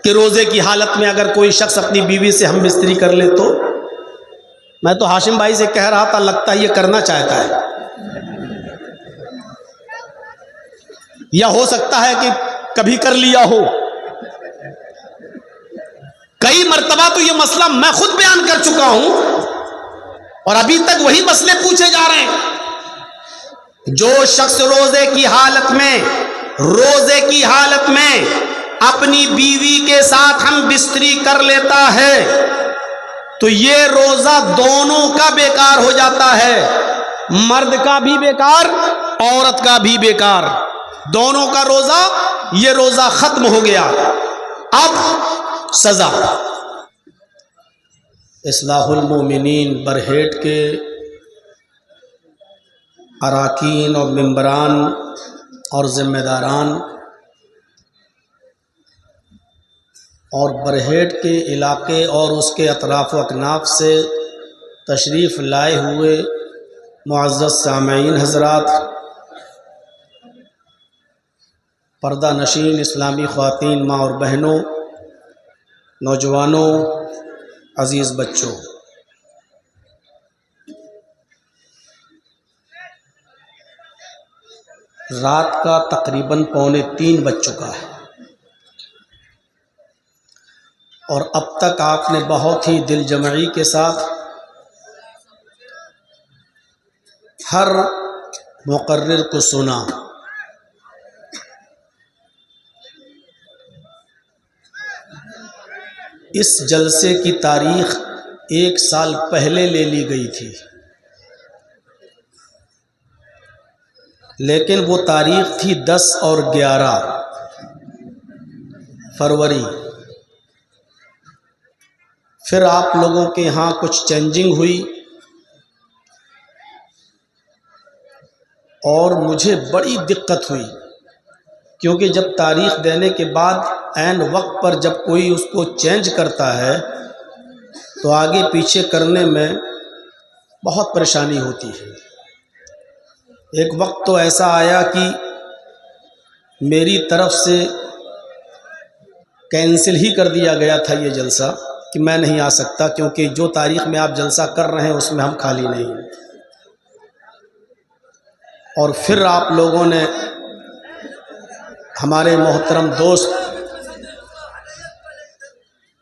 کہ روزے کی حالت میں اگر کوئی شخص اپنی بیوی سے ہم بستری کر لے تو میں تو ہاشم بھائی سے کہہ رہا تھا لگتا ہے یہ کرنا چاہتا ہے، یا ہو سکتا ہے کہ کبھی کر لیا ہو۔ کئی مرتبہ تو یہ مسئلہ میں خود بیان کر چکا ہوں اور ابھی تک وہی مسئلے پوچھے جا رہے ہیں۔ جو شخص روزے کی حالت میں اپنی بیوی کے ساتھ ہم بستری کر لیتا ہے تو یہ روزہ دونوں کا بیکار ہو جاتا ہے، مرد کا بھی بیکار، عورت کا بھی بیکار، دونوں کا روزہ، یہ روزہ ختم ہو گیا۔ اب سزا، اصلاح المومنین برہیٹ کے اراکین اور ممبران اور ذمہ داران اور برہیٹ کے علاقے اور اس کے اطراف و اکناف سے تشریف لائے ہوئے معزز سامعین حضرات، پردہ نشین اسلامی خواتین، ماں اور بہنوں، نوجوانوں، عزیز بچوں، رات کا تقریباً 2:45 بج چکا ہے اور اب تک آپ نے بہت ہی دل جمعی کے ساتھ ہر مقرر کو سنا۔ اس جلسے کی تاریخ 1 سال پہلے لے لی گئی تھی، لیکن وہ تاریخ تھی 10 اور 11 فروری۔ پھر آپ لوگوں کے یہاں کچھ چینجنگ ہوئی اور مجھے بڑی دقت ہوئی، کیونکہ جب تاریخ دینے کے بعد عین وقت پر جب کوئی اس کو چینج کرتا ہے تو آگے پیچھے کرنے میں بہت پریشانی ہوتی ہے۔ ایک وقت تو ایسا آیا کہ میری طرف سے کینسل ہی کر دیا گیا تھا یہ جلسہ کہ میں نہیں آ سکتا، کیونکہ جو تاریخ میں آپ جلسہ کر رہے ہیں اس میں ہم خالی نہیں ہیں۔ اور پھر آپ لوگوں نے ہمارے محترم دوست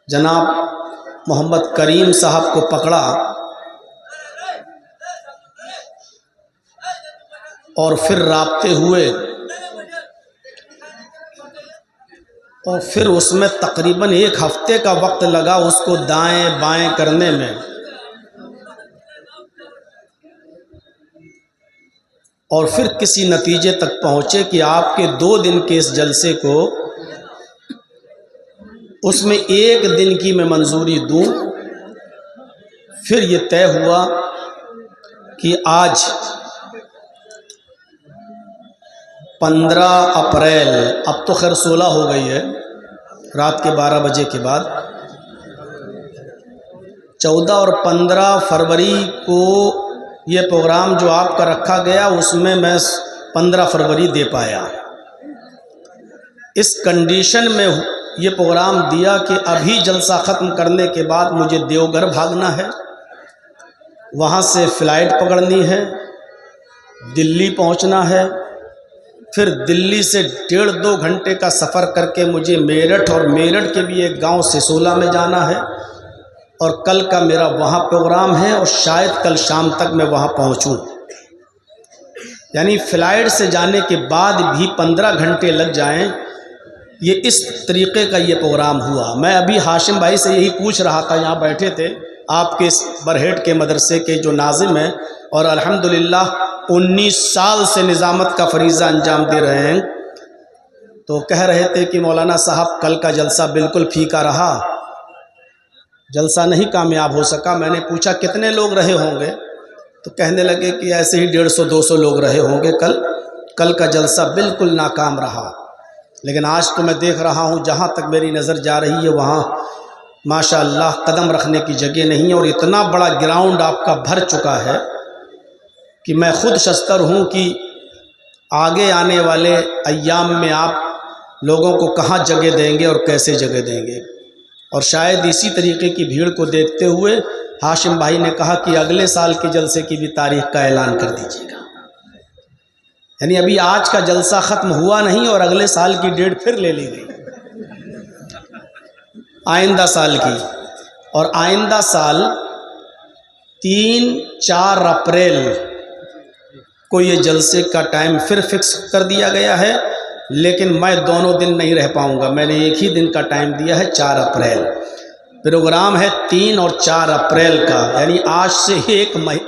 جناب محمد کریم صاحب کو پکڑا اور پھر رابطے ہوئے اور پھر اس میں تقریباً 1 ہفتے کا وقت لگا اس کو دائیں بائیں کرنے میں، اور پھر کسی نتیجے تک پہنچے کہ آپ کے 2 دن کے اس جلسے کو اس میں 1 دن کی میں منظوری دوں۔ پھر یہ طے ہوا کہ آج 15 اپریل، اب تو خیر 16 ہو گئی ہے، رات کے 12 بجے کے بعد 14 اور 15 فروری کو یہ پروگرام جو آپ کا رکھا گیا اس میں 15 فروری دے پایا۔ اس کنڈیشن میں یہ پروگرام دیا کہ ابھی جلسہ ختم کرنے کے بعد مجھے دیوگھر بھاگنا ہے، وہاں سے فلائٹ پکڑنی ہے، دلی پہنچنا ہے، پھر دلی سے 1.5-2 گھنٹے کا سفر کر کے مجھے میرٹھ اور میرٹھ کے بھی ایک گاؤں سسولا میں جانا ہے، اور کل کا میرا وہاں پروگرام ہے اور شاید کل شام تک میں وہاں پہنچوں۔ یعنی فلائٹ سے جانے کے بعد بھی 15 گھنٹے لگ جائیں، یہ اس طریقے کا یہ پروگرام ہوا۔ میں ابھی ہاشم بھائی سے یہی پوچھ رہا تھا، یہاں بیٹھے تھے آپ کے برہیٹ کے مدرسے کے جو ناظم ہیں اور الحمدللہ 19 سال سے نظامت کا فریضہ انجام دے رہے ہیں، تو کہہ رہے تھے کہ مولانا صاحب کل کا جلسہ بالکل پھیکا رہا، جلسہ نہیں کامیاب ہو سکا۔ میں نے پوچھا کتنے لوگ رہے ہوں گے، تو کہنے لگے کہ ایسے ہی 150-200 لوگ رہے ہوں گے کل کا جلسہ بالکل ناکام رہا۔ لیکن آج تو میں دیکھ رہا ہوں جہاں تک میری نظر جا رہی ہے وہاں ماشاء اللہ قدم رکھنے کی جگہ نہیں ہے، اور اتنا بڑا گراؤنڈ آپ کا بھر چکا ہے کہ میں خود شستر ہوں کہ آگے آنے والے ایام میں آپ لوگوں کو کہاں جگہ دیں گے اور کیسے جگہ دیں گے۔ اور شاید اسی طریقے کی بھیڑ کو دیکھتے ہوئے ہاشم بھائی نے کہا کہ اگلے سال کے جلسے کی بھی تاریخ کا اعلان کر دیجیے گا، یعنی ابھی آج کا جلسہ ختم ہوا نہیں اور اگلے سال کی ڈیٹ پھر لے لی گئی، آئندہ سال کی۔ اور آئندہ سال 3-4 اپریل کو یہ جلسے کا ٹائم پھر فکس کر دیا گیا ہے، لیکن میں دونوں دن نہیں رہ پاؤں گا، میں نے ایک ہی دن کا ٹائم دیا ہے، 4 اپریل۔ پروگرام ہے 3 اور 4 اپریل کا، یعنی آج سے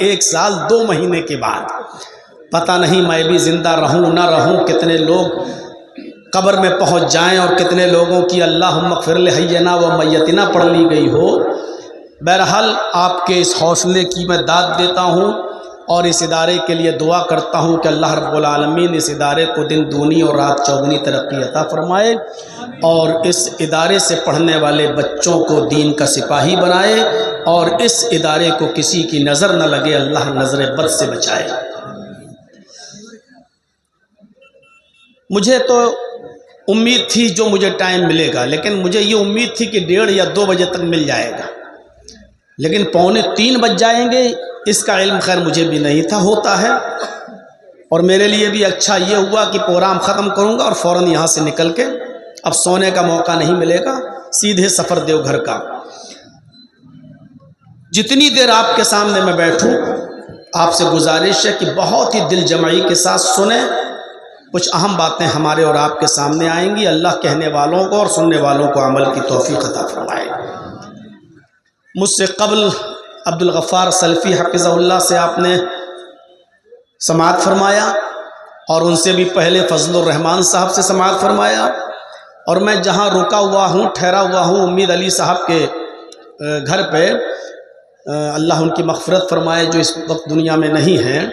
ایک سال 2 مہینے کے بعد۔ پتہ نہیں میں بھی زندہ رہوں نہ رہوں، کتنے لوگ قبر میں پہنچ جائیں اور کتنے لوگوں کی اللہم اغفر لحینا و میتنا پڑھ لی گئی ہو۔ بہرحال آپ کے اس حوصلے کی میں داد دیتا ہوں اور اس ادارے کے لیے دعا کرتا ہوں کہ اللہ رب العالمین اس ادارے کو دن دونی اور رات چوگنی ترقی عطا فرمائے، اور اس ادارے سے پڑھنے والے بچوں کو دین کا سپاہی بنائے، اور اس ادارے کو کسی کی نظر نہ لگے، اللہ نظر بد سے بچائے۔ مجھے تو امید تھی جو مجھے ٹائم ملے گا، لیکن مجھے یہ امید تھی کہ 1:30 یا 2 بجے تک مل جائے گا، لیکن 2:45 بج جائیں گے، اس کا علم خیر مجھے بھی نہیں تھا، ہوتا ہے۔ اور میرے لیے بھی اچھا یہ ہوا کہ پروگرام ختم کروں گا اور فوراً یہاں سے نکل کے اب سونے کا موقع نہیں ملے گا، سیدھے سفر دیوگھر کا۔ جتنی دیر آپ کے سامنے میں بیٹھوں، آپ سے گزارش ہے کہ بہت ہی دل جمعی کے ساتھ سنیں، کچھ اہم باتیں ہمارے اور آپ کے سامنے آئیں گی۔ اللہ کہنے والوں کو اور سننے والوں کو عمل کی توفیق عطا فرمائے۔ مجھ سے قبل عبدالغفار سلفی حفظہ اللہ سے آپ نے سماعت فرمایا، اور ان سے بھی پہلے فضل الرحمان صاحب سے سماعت فرمایا، اور میں جہاں رکا ہوا ہوں، ٹھہرا ہوا ہوں، امید علی صاحب کے گھر پہ، اللہ ان کی مغفرت فرمائے جو اس وقت دنیا میں نہیں ہیں،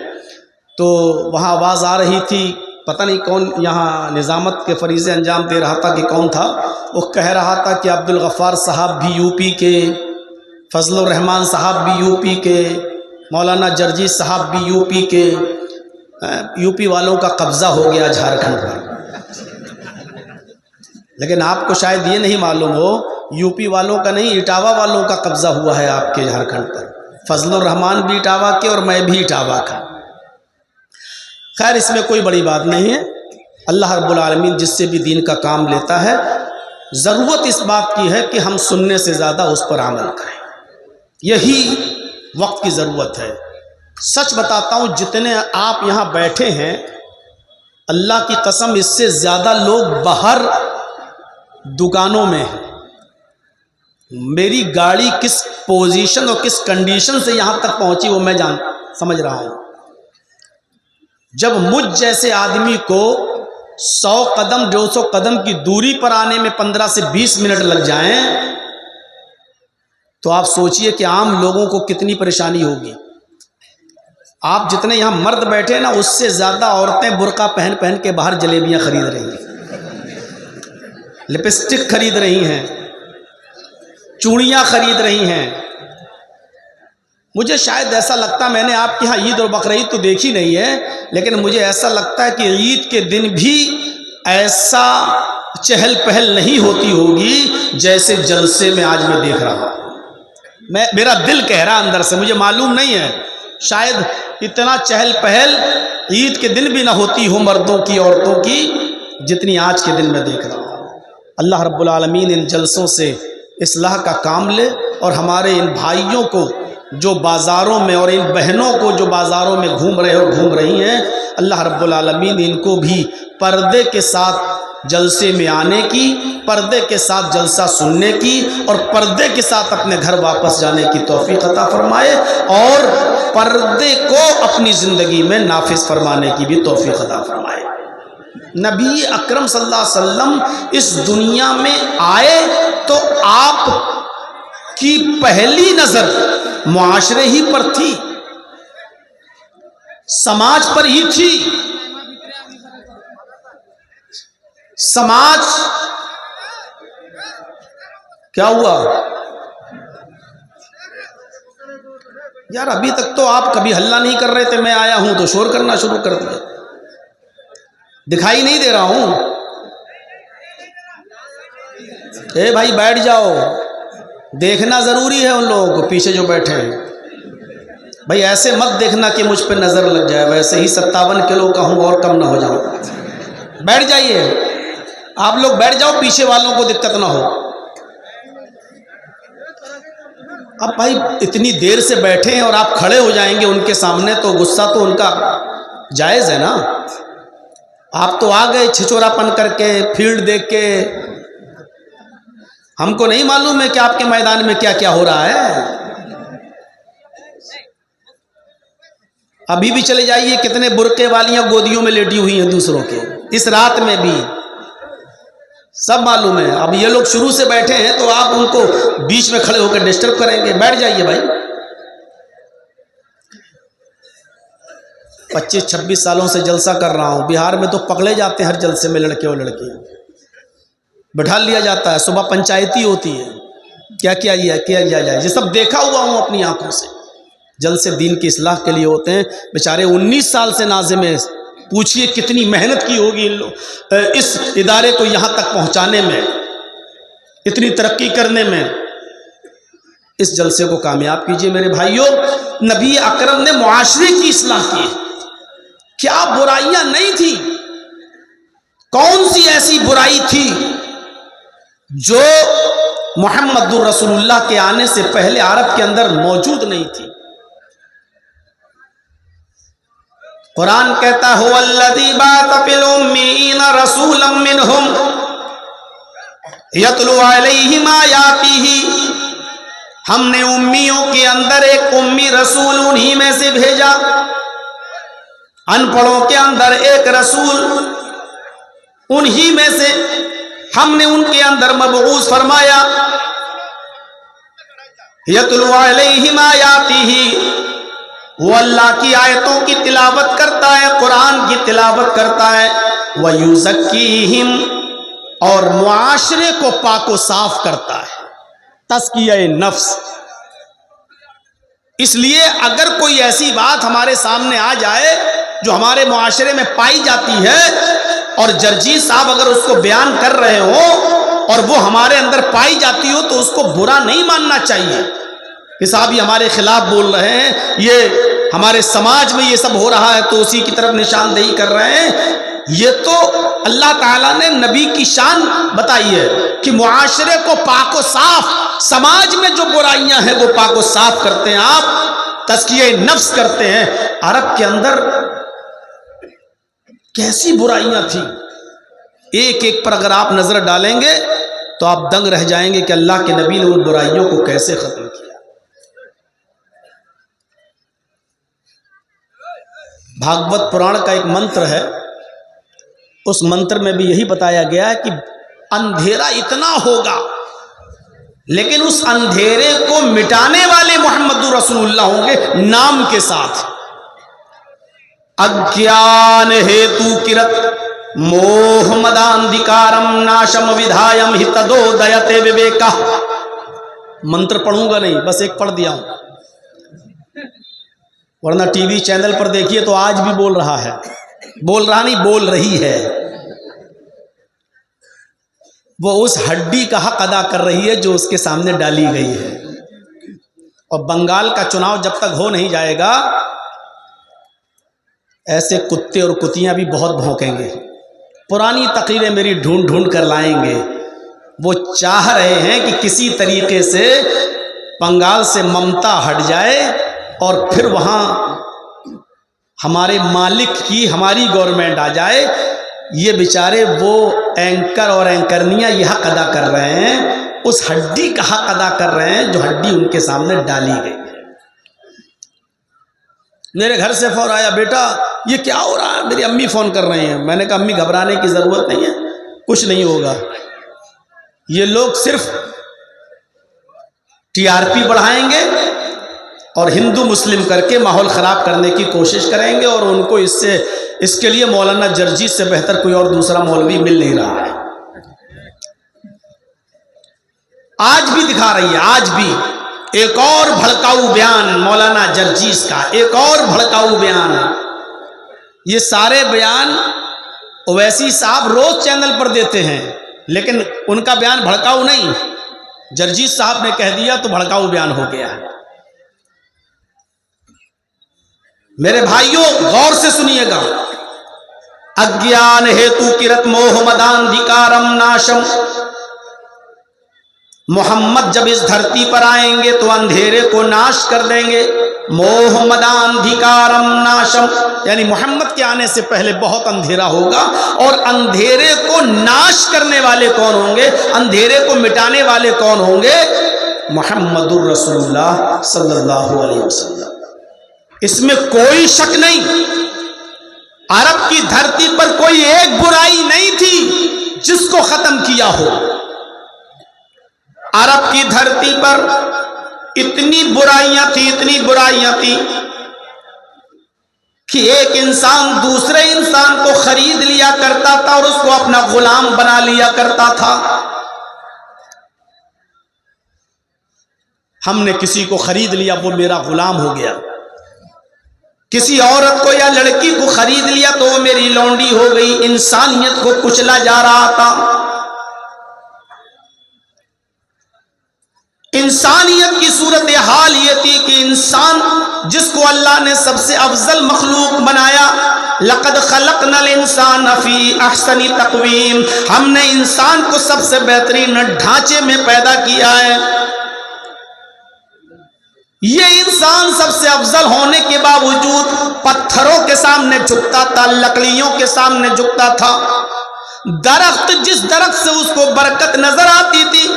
تو وہاں آواز آ رہی تھی، پتہ نہیں کون یہاں نظامت کے فریضے انجام دے رہا تھا کہ کون تھا، وہ کہہ رہا تھا کہ عبدالغفار صاحب بھی یو پی کے، فضل الرحمان صاحب بھی یو پی کے، مولانا جرجی صاحب بھی یو پی کے۔ یو پی والوں کا قبضہ ہو گیا جھارکھنڈ پر، لیکن آپ کو شاید یہ نہیں معلوم ہو، یو پی والوں کا نہیں، اٹاوا والوں کا قبضہ ہوا ہے آپ کے جھارکھنڈ پر۔ فضل الرحمان بھی اٹاوا کے اور میں بھی اٹاوا کا۔ خیر اس میں کوئی بڑی بات نہیں ہے، اللہ رب العالمین جس سے بھی دین کا کام لیتا ہے، ضرورت اس بات کی ہے کہ ہم سننے سے زیادہ اس پر عمل کریں، یہی وقت کی ضرورت ہے۔ سچ بتاتا ہوں، جتنے آپ یہاں بیٹھے ہیں، اللہ کی قسم اس سے زیادہ لوگ باہر دکانوں میں ہیں۔ میری گاڑی کس پوزیشن اور کس کنڈیشن سے یہاں تک پہنچی وہ میں سمجھ رہا ہوں۔ جب مجھ جیسے آدمی کو 100 قدم 200 قدم کی دوری پر آنے میں 15 سے 20 منٹ لگ جائیں، تو آپ سوچئے کہ عام لوگوں کو کتنی پریشانی ہوگی۔ آپ جتنے یہاں مرد بیٹھے ہیں نا، اس سے زیادہ عورتیں برقع پہن پہن کے باہر جلیبیاں خرید رہی ہیں، لپسٹک خرید رہی ہیں، چوڑیاں خرید رہی ہیں۔ مجھے شاید ایسا لگتا، میں نے آپ کے ہاں عید اور بقرعید تو دیکھی نہیں ہے، لیکن مجھے ایسا لگتا ہے کہ عید کے دن بھی ایسا چہل پہل نہیں ہوتی ہوگی جیسے جلسے میں آج میں دیکھ رہا ہوں۔ میرا دل کہہ رہا اندر سے، مجھے معلوم نہیں ہے، شاید اتنا چہل پہل عید کے دن بھی نہ ہوتی ہو مردوں کی عورتوں کی جتنی آج کے دن میں دیکھ رہا ہوں۔ اللہ رب العالمین ان جلسوں سے اصلاح کا کام لے، اور ہمارے ان بھائیوں کو جو بازاروں میں اور ان بہنوں کو جو بازاروں میں گھوم رہے اور گھوم رہی ہیں، اللہ رب العالمین ان کو بھی پردے کے ساتھ جلسے میں آنے کی، پردے کے ساتھ جلسہ سننے کی، اور پردے کے ساتھ اپنے گھر واپس جانے کی توفیق عطا فرمائے، اور پردے کو اپنی زندگی میں نافذ فرمانے کی بھی توفیق عطا فرمائے۔ نبی اکرم صلی اللہ علیہ وسلم اس دنیا میں آئے تو آپ کی پہلی نظر معاشرے ہی پر تھی، سماج پر ہی تھی۔ سماج کیا ہوا یار؟ ابھی تک تو آپ کبھی ہلہ نہیں کر رہے تھے، میں آیا ہوں تو شور کرنا شروع کر دیا۔ دکھائی نہیں دے رہا ہوں؟ اے بھائی بیٹھ جاؤ، دیکھنا ضروری ہے ان لوگوں کو پیچھے جو بیٹھے ہیں۔ بھائی ایسے مت دیکھنا کہ مجھ پہ نظر لگ جائے، ویسے ہی 57 کلو کا ہوں اور کم نہ ہو جاؤ۔ بیٹھ جائیے، آپ لوگ بیٹھ جاؤ، پیچھے والوں کو دقت نہ ہو۔ اب بھائی اتنی دیر سے بیٹھے ہیں اور آپ کھڑے ہو جائیں گے ان کے سامنے تو غصہ تو ان کا جائز ہے نا۔ آپ تو آ گئے چھچورا پن کر کے، فیلڈ دیکھ کے، ہم کو نہیں معلوم ہے کہ آپ کے میدان میں کیا کیا ہو رہا ہے۔ ابھی بھی چلے جائیے، کتنے برقعے والیاں گودیوں میں لیٹی ہوئی ہیں دوسروں کے، اس رات میں بھی سب معلوم ہے۔ اب یہ لوگ شروع سے بیٹھے ہیں تو آپ ان کو بیچ میں کھڑے ہو کر ڈسٹرب کریں گے؟ بیٹھ جائیے بھائی۔ 25-26 سالوں سے جلسہ کر رہا ہوں، بہار میں تو پکڑے جاتے ہیں ہر جلسے میں لڑکے اور لڑکیاں، بٹھا لیا جاتا ہے، صبح پنچایتی ہوتی ہے، کیا کیا جائے، یہ سب دیکھا ہوا ہوں اپنی آنکھوں سے۔ جلسے دین کی اصلاح کے لیے ہوتے ہیں، بیچارے 19 سال سے ناظم ہیں، پوچھئے کتنی محنت کی ہوگی ان لوگ اس ادارے کو یہاں تک پہنچانے میں، اتنی ترقی کرنے میں۔ اس جلسے کو کامیاب کیجئے میرے بھائیوں۔ نبی اکرم نے معاشرے کی اصلاح کی، کیا برائیاں نہیں تھی؟ کون سی ایسی برائی تھی جو محمد الرسول اللہ کے آنے سے پہلے عرب کے اندر موجود نہیں تھی؟ قرآن کہتا ہے هو الذی بعث فی الأمیین رسولا منہم یتلو علیہم آیاتہ، ہم نے امیوں کے اندر ایک امی رسول انہی میں سے بھیجا، ان پڑھوں کے اندر ایک رسول انہی میں سے ہم نے ان کے اندر مبعوث فرمایا، یتلو علیہم آیاتہ، وہ اللہ کی آیتوں کی تلاوت کرتا ہے، قرآن کی تلاوت کرتا ہے، وَيُزَكِّيهِمْ، اور معاشرے کو پاک و صاف کرتا ہے، تزکیہ نفس۔ اس لیے اگر کوئی ایسی بات ہمارے سامنے آ جائے جو ہمارے معاشرے میں پائی جاتی ہے اور جرجی صاحب اگر اس کو بیان کر رہے ہوں اور وہ ہمارے اندر پائی جاتی ہو تو اس کو برا نہیں ماننا چاہیے کہ صاحب یہ ہمارے خلاف بول رہے ہیں، یہ ہمارے سماج میں یہ سب ہو رہا ہے تو اسی کی طرف نشاندہی کر رہے ہیں۔ یہ تو اللہ تعالیٰ نے نبی کی شان بتائی ہے کہ معاشرے کو پاک و صاف، سماج میں جو برائیاں ہیں وہ پاک و صاف کرتے ہیں، آپ تزکیہ نفس کرتے ہیں۔ عرب کے اندر کیسی برائیاں تھیں، ایک ایک پر اگر آپ نظر ڈالیں گے تو آپ دنگ رہ جائیں گے کہ اللہ کے نبی نے ان برائیوں کو کیسے ختم کیا۔ بھاگوت پران کا ایک منتر ہے، اس منتر میں بھی یہی بتایا گیا ہے کہ اندھیرا اتنا ہوگا لیکن اس اندھیرے کو مٹانے والے محمد رسول اللہ ہوں گے نام کے ساتھ۔ اگیان ہیتو کرت موہ مداندھکارم ناشم ودھایم ہتدو دیتے وویکہ۔ منتر پڑھوں گا نہیں، بس ایک پڑھ دیا ہوں، ورنہ ٹی وی چینل پر دیکھیے تو آج بھی بول رہا ہے، بول رہا نہیں بول رہی ہے، وہ اس ہڈی کا حق ادا کر رہی ہے جو اس کے سامنے ڈالی گئی ہے۔ اور بنگال کا چناؤ جب تک ہو نہیں جائے گا ایسے کتے اور کتیاں بھی بہت بھونکیں گے، پرانی تقریریں میری ڈھونڈ ڈھونڈ کر لائیں گے۔ وہ چاہ رہے ہیں کہ کسی طریقے سے بنگال سے ممتا ہٹ جائے اور پھر وہاں ہمارے مالک کی ہماری گورنمنٹ آ جائے۔ یہ بیچارے وہ اینکر اور اینکرنیاں یہ حق ادا کر رہے ہیں، اس ہڈی کا حق ادا کر رہے ہیں جو ہڈی ان کے سامنے ڈالی گئی ہے۔ میرے گھر سے فون آیا، بیٹا یہ کیا ہو رہا ہے؟ میری امی فون کر رہی ہیں۔ میں نے کہا امی گھبرانے کی ضرورت نہیں ہے، کچھ نہیں ہوگا، یہ لوگ صرف ٹی آر پی بڑھائیں گے اور ہندو مسلم کر کے ماحول خراب کرنے کی کوشش کریں گے، اور ان کو اس کے لیے مولانا جرجی سے بہتر کوئی اور دوسرا مولوی مل نہیں رہا ہے۔ آج بھی دکھا رہی ہے، آج بھی ایک اور بھڑکاؤ بیان مولانا جرجیس کا، ایک اور بھڑکاؤ بیان۔ یہ سارے بیان اویسی صاحب روز چینل پر دیتے ہیں، لیکن ان کا بیان بھڑکاؤ نہیں، جرجیت صاحب نے کہہ دیا تو بھڑکاؤ بیان ہو گیا۔ میرے بھائیوں غور سے سنیے گا، اگیان ہیتو کرت موہ مداندھکارم ناشم، محمد جب اس دھرتی پر آئیں گے تو اندھیرے کو ناش کر دیں گے۔ موہ مداندھکارم ناشم یعنی محمد کے آنے سے پہلے بہت اندھیرا ہوگا، اور اندھیرے کو ناش کرنے والے کون ہوں گے، اندھیرے کو مٹانے والے کون ہوں گے؟ محمد الرسول اللہ صلی اللہ علیہ وسلم۔ اس میں کوئی شک نہیں، عرب کی دھرتی پر کوئی ایک برائی نہیں تھی جس کو ختم کیا ہو۔ عرب کی دھرتی پر اتنی برائیاں تھیں کہ ایک انسان دوسرے انسان کو خرید لیا کرتا تھا اور اس کو اپنا غلام بنا لیا کرتا تھا۔ ہم نے کسی کو خرید لیا، وہ میرا غلام ہو گیا۔ کسی عورت کو یا لڑکی کو خرید لیا تو وہ میری لونڈی ہو گئی۔ انسانیت کو کچلا جا رہا تھا۔ انسانیت کی صورتحال یہ تھی کہ انسان جس کو اللہ نے سب سے افضل مخلوق بنایا، لقد خلقنا الانسان فی احسن تقویم، ہم نے انسان کو سب سے بہترین ڈھانچے میں پیدا کیا ہے۔ یہ انسان سب سے افضل ہونے کے باوجود پتھروں کے سامنے جھکتا تھا، لکڑیوں کے سامنے جھکتا تھا۔ درخت، جس درخت سے اس کو برکت نظر آتی تھی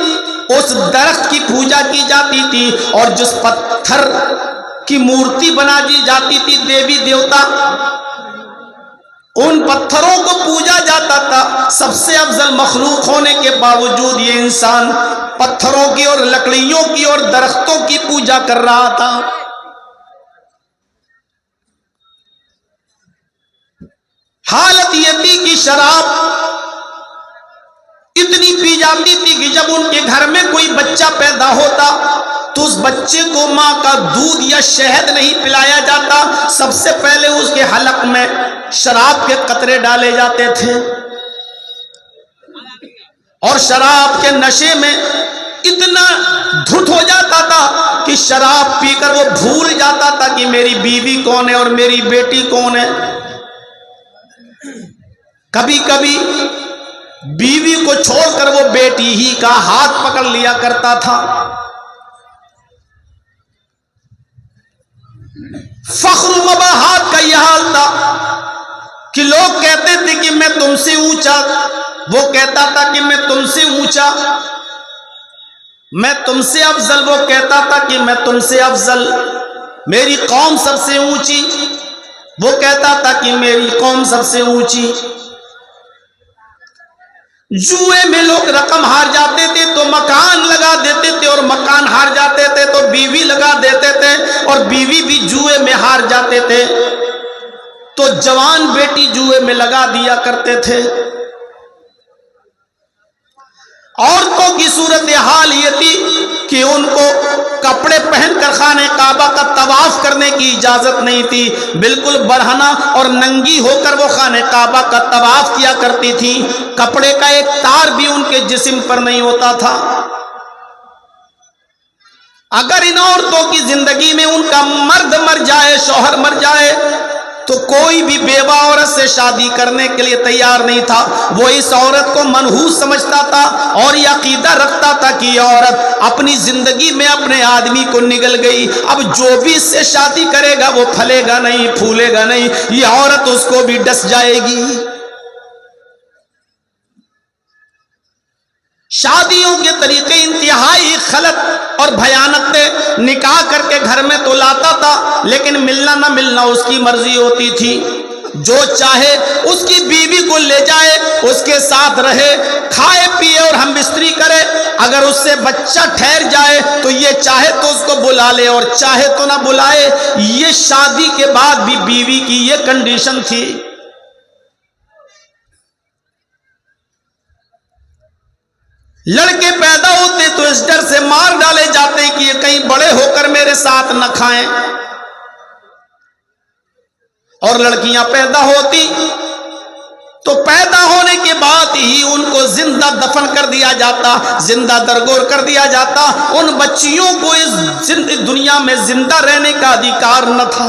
اس درخت کی پوجا کی جاتی تھی، اور جس پتھر کی مورتی بنا دی جاتی تھی دیوی دیوتا، ان پتھروں کو پوجا جاتا تھا۔ سب سے افضل مخلوق ہونے کے باوجود یہ انسان پتھروں کی اور لکڑیوں کی اور درختوں کی پوجا کر رہا تھا۔ حالت یہ تھی کہ شراب اتنی پی جاتی تھی کہ جب ان کے گھر میں کوئی بچہ پیدا ہوتا تو اس بچے کو ماں کا دودھ یا شہد نہیں پلایا جاتا، سب سے پہلے اس کے حلق میں شراب کے قطرے ڈالے جاتے تھے، اور شراب کے نشے میں اتنا دھت ہو جاتا تھا کہ شراب پی کر وہ بھول جاتا تھا کہ میری بیوی کون ہے اور میری بیٹی کون ہے۔ کبھی کبھی بیوی کو چھوڑ کر وہ بیٹی ہی کا ہاتھ پکڑ لیا کرتا تھا۔ فخر و مباحات کا یہ حال تھا کہ لوگ کہتے تھے کہ میں تم سے اونچا، وہ کہتا تھا کہ میں تم سے اونچا، میں تم سے افضل، وہ کہتا تھا کہ میں تم سے افضل، میری قوم سب سے اونچی، وہ کہتا تھا کہ میری قوم سب سے اونچی۔ جوئے میں لوگ رقم ہار جاتے تھے تو مکان لگا دیتے تھے، اور مکان ہار جاتے تھے تو بیوی لگا دیتے تھے، اور بیوی بھی جوئے میں ہار جاتے تھے تو جوان بیٹی جوئے میں لگا دیا کرتے تھے۔ عورتوں کی صورتحال یہ تھی کہ ان کو کپڑے پہن کر خانہ کعبہ کا طواف کرنے کی اجازت نہیں تھی، بالکل برہنہ اور ننگی ہو کر وہ خانہ کعبہ کا طواف کیا کرتی تھی، کپڑے کا ایک تار بھی ان کے جسم پر نہیں ہوتا تھا۔ اگر ان عورتوں کی زندگی میں ان کا مرد مر جائے، شوہر مر جائے، تو کوئی بھی بیوہ عورت سے شادی کرنے کے لیے تیار نہیں تھا۔ وہ اس عورت کو منحوس سمجھتا تھا اور یہ عقیدہ رکھتا تھا کہ یہ عورت اپنی زندگی میں اپنے آدمی کو نگل گئی، اب جو بھی اس سے شادی کرے گا وہ پھلے گا نہیں، پھولے گا نہیں، یہ عورت اس کو بھی ڈس جائے گی۔ شادیوں کے طریقے انتہائی غلط اور بھیانک تھے۔ نکاح کر کے گھر میں تو لاتا تھا، لیکن ملنا نہ ملنا اس کی مرضی ہوتی تھی، جو چاہے اس کی بیوی کو لے جائے، اس کے ساتھ رہے، کھائے پیے اور ہم بستری کرے۔ اگر اس سے بچہ ٹھہر جائے تو یہ چاہے تو اس کو بلا لے اور چاہے تو نہ بلائے۔ یہ شادی کے بعد بھی بیوی کی یہ کنڈیشن تھی۔ لڑکے پیدا ہوتے تو اس ڈر سے مار ڈالے جاتے کہ یہ کہیں بڑے ہو کر میرے ساتھ نہ کھائیں، اور لڑکیاں پیدا ہوتی تو پیدا ہونے کے بعد ہی ان کو زندہ دفن کر دیا جاتا، زندہ درگور کر دیا جاتا. ان بچیوں کو اس دنیا میں زندہ رہنے کا ادھیکار نہ تھا.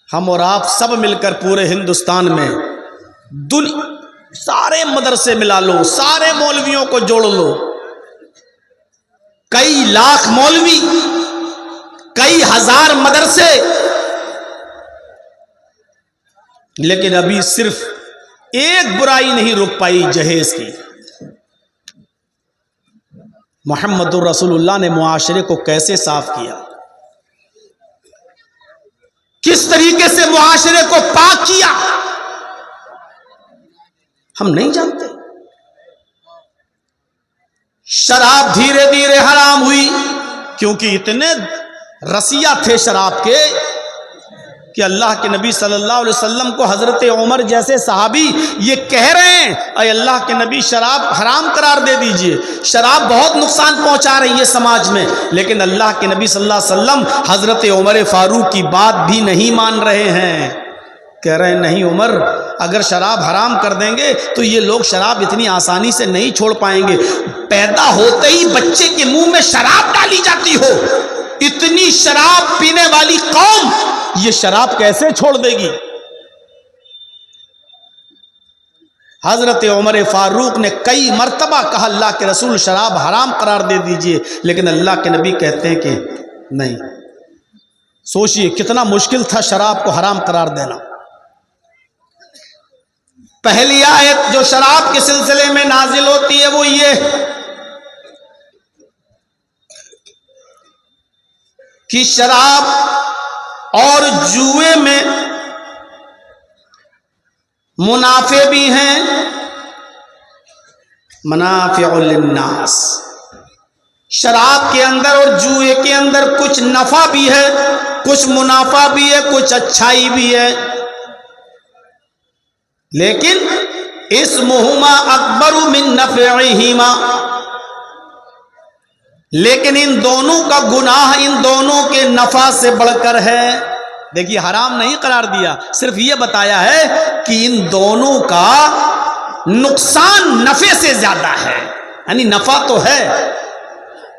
ہم اور آپ سب مل کر پورے ہندوستان میں سارے مدرسے ملا لو، سارے مولویوں کو جوڑ لو، کئی لاکھ مولوی، کئی ہزار مدرسے، لیکن ابھی صرف ایک برائی نہیں رک پائی جہیز کی. محمد الرسول اللہ نے معاشرے کو کیسے صاف کیا، کس طریقے سے معاشرے کو پاک کیا، ہم نہیں جانتے. شراب دھیرے دھیرے حرام ہوئی کیونکہ اتنے رسیا تھے شراب کے کہ اللہ کے نبی صلی اللہ علیہ وسلم کو حضرت عمر جیسے صحابی یہ کہہ رہے ہیں اے اللہ کے نبی شراب حرام قرار دے دیجئے، شراب بہت نقصان پہنچا رہی ہے سماج میں. لیکن اللہ کے نبی صلی اللہ علیہ وسلم حضرت عمر فاروق کی بات بھی نہیں مان رہے ہیں. کہہ رہے ہیں نہیں عمر، اگر شراب حرام کر دیں گے تو یہ لوگ شراب اتنی آسانی سے نہیں چھوڑ پائیں گے. پیدا ہوتے ہی بچے کے منہ میں شراب ڈالی جاتی ہو، اتنی شراب پینے والی قوم یہ شراب کیسے چھوڑ دے گی؟ حضرت عمر فاروق نے کئی مرتبہ کہا اللہ کے رسول شراب حرام قرار دے دیجئے، لیکن اللہ کے نبی کہتے ہیں کہ نہیں. سوچئے کتنا مشکل تھا شراب کو حرام قرار دینا. پہلی آیت جو شراب کے سلسلے میں نازل ہوتی ہے وہ یہ کہ شراب اور جوئے میں منافع بھی ہیں، منافع للناس. شراب کے اندر اور جوئے کے اندر کچھ نفع بھی ہے، کچھ منافع بھی ہے، کچھ اچھائی بھی ہے. لیکن اسمہما اکبر من نفعہما، لیکن ان دونوں کا گناہ ان دونوں کے نفع سے بڑھ کر ہے. دیکھیے حرام نہیں قرار دیا، صرف یہ بتایا ہے کہ ان دونوں کا نقصان نفع سے زیادہ ہے. یعنی نفع تو ہے.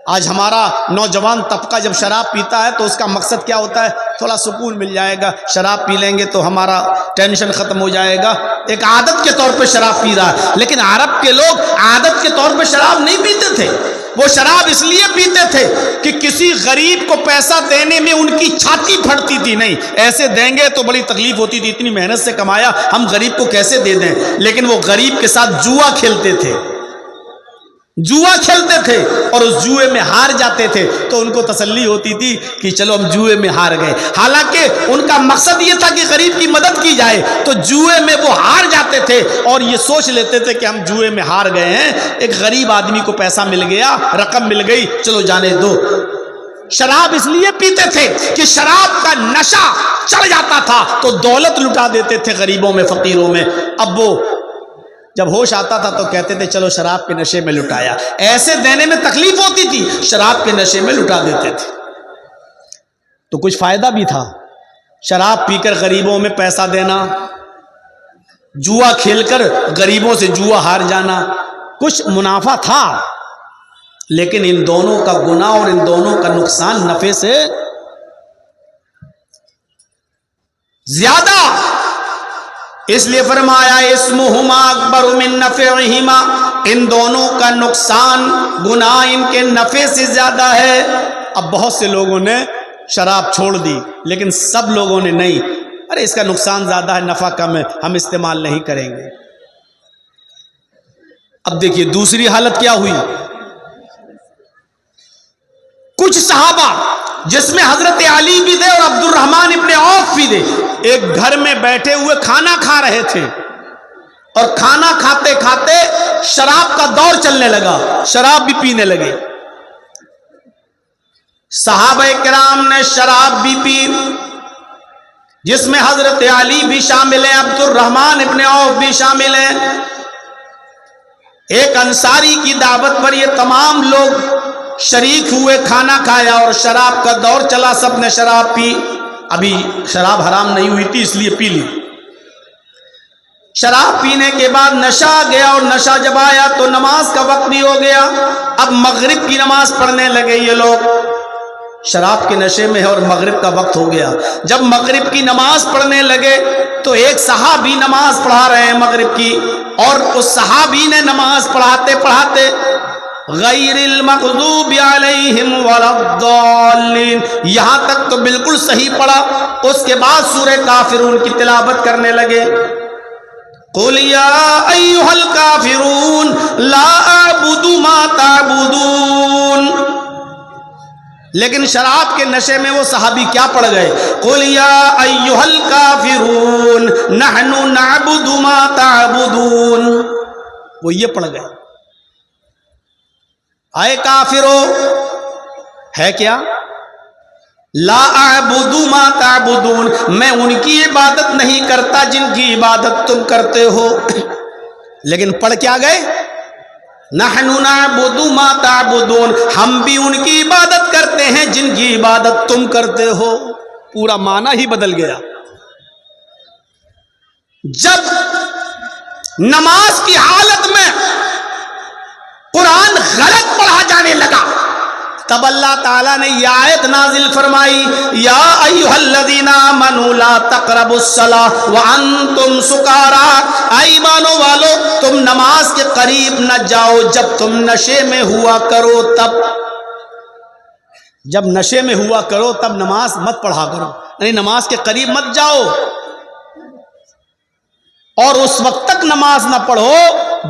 آج ہمارا نوجوان طبقہ جب شراب پیتا ہے تو اس کا مقصد کیا ہوتا ہے؟ تھوڑا سکون مل جائے گا، شراب پی لیں گے تو ہمارا ٹینشن ختم ہو جائے گا. ایک عادت کے طور پہ شراب پی رہا ہے. لیکن عرب کے لوگ عادت کے طور پہ شراب نہیں پیتے تھے. وہ شراب اس لیے پیتے تھے کہ کسی غریب کو پیسہ دینے میں ان کی چھاتی پھٹتی تھی. نہیں ایسے دیں گے تو بڑی تکلیف ہوتی تھی، اتنی محنت سے کمایا ہم غریب کو کیسے دے دیں. لیکن وہ غریب کے ساتھ جوا کھیلتے تھے، جوا کھیلتے تھے اور اس جوئے میں ہار جاتے تھے تو ان کو تسلی ہوتی تھی کہ چلو ہم جوئے میں ہار گئے. حالانکہ ان کا مقصد یہ تھا کہ غریب کی مدد کی جائے. تو جوئے میں وہ ہار جاتے تھے اور یہ سوچ لیتے تھے کہ ہم جوئے میں ہار گئے ہیں، ایک غریب آدمی کو پیسہ مل گیا، رقم مل گئی، چلو جانے دو. شراب اس لیے پیتے تھے کہ شراب کا نشہ چڑھ جاتا تھا تو دولت لٹا دیتے تھے غریبوں میں، فقیروں میں. اب وہ جب ہوش آتا تھا تو کہتے تھے چلو شراب کے نشے میں لٹایا. ایسے دینے میں تکلیف ہوتی تھی، شراب کے نشے میں لٹا دیتے تھے. تو کچھ فائدہ بھی تھا شراب پی کر غریبوں میں پیسہ دینا، جوا کھیل کر غریبوں سے جوا ہار جانا، کچھ منافع تھا. لیکن ان دونوں کا گناہ اور ان دونوں کا نقصان نفع سے زیادہ. اس لیے فرمایا اسمہما اکبر من نفعہما، ان دونوں کا نقصان گناہ ان کے نفع سے زیادہ ہے. اب بہت سے لوگوں نے شراب چھوڑ دی لیکن سب لوگوں نے نہیں. ارے اس کا نقصان زیادہ ہے، نفع کم ہے، ہم استعمال نہیں کریں گے. اب دیکھیے دوسری حالت کیا ہوئی. کچھ صحابہ جس میں حضرت علی بھی تھے اور عبد الرحمن ابن عوف بھی تھے، ایک گھر میں بیٹھے ہوئے کھانا کھا رہے تھے اور کھانا کھاتے کھاتے شراب کا دور چلنے لگا، شراب بھی پینے لگے. صحابہ کرام نے شراب بھی پی، جس میں حضرت علی بھی شامل ہیں، عبد الرحمن ابن عوف بھی شامل ہیں. ایک انصاری کی دعوت پر یہ تمام لوگ شریک ہوئے، کھانا کھایا اور شراب کا دور چلا، سب نے شراب پی. ابھی شراب حرام نہیں ہوئی تھی اس لیے پی لی. شراب پینے کے بعد نشہ آ گیا اور نشہ جب آیا تو نماز کا وقت بھی ہو گیا. اب مغرب کی نماز پڑھنے لگے یہ لوگ. شراب کے نشے میں ہے اور مغرب کا وقت ہو گیا. جب مغرب کی نماز پڑھنے لگے تو ایک صحابی نماز پڑھا رہے ہیں مغرب کی, اور اس صحابی نے نماز پڑھاتے پڑھاتے غیر المغضوب علیہم ولا الضالین یہاں تک تو بالکل صحیح پڑھا. اس کے بعد سورہ کافرون کی تلاوت کرنے لگے. قل یا ایھا الکافرون لا اعبد ما تعبدون. لیکن شراب کے نشے میں وہ صحابی کیا پڑھ گئے؟ قل یا ایھا الکافرون نحن نعبد ما تعبدون. وہ یہ پڑھ گئے. اے کافرو ہے کیا؟ لا اعبد ما تعبدون میں ان کی عبادت نہیں کرتا جن کی عبادت تم کرتے ہو. لیکن پڑھ کیا گئے؟ نحن نعبد ما تعبدون ہم بھی ان کی عبادت کرتے ہیں جن کی عبادت تم کرتے ہو. پورا معنی ہی بدل گیا. جب نماز کی حالت میں قرآن غلط پڑھا جانے لگا تب اللہ تعالیٰ نے یہ آیت نازل فرمائی یا ایھا الذین آمنوا لا تقربوا الصلاۃ وانتم سکارى اے ایمانوں والو تم نماز کے قریب نہ جاؤ جب تم نشے میں ہوا کرو. تب جب نشے میں ہوا کرو تب نماز مت پڑھا کرو, یعنی نماز کے قریب مت جاؤ. اور اس وقت تک نماز نہ پڑھو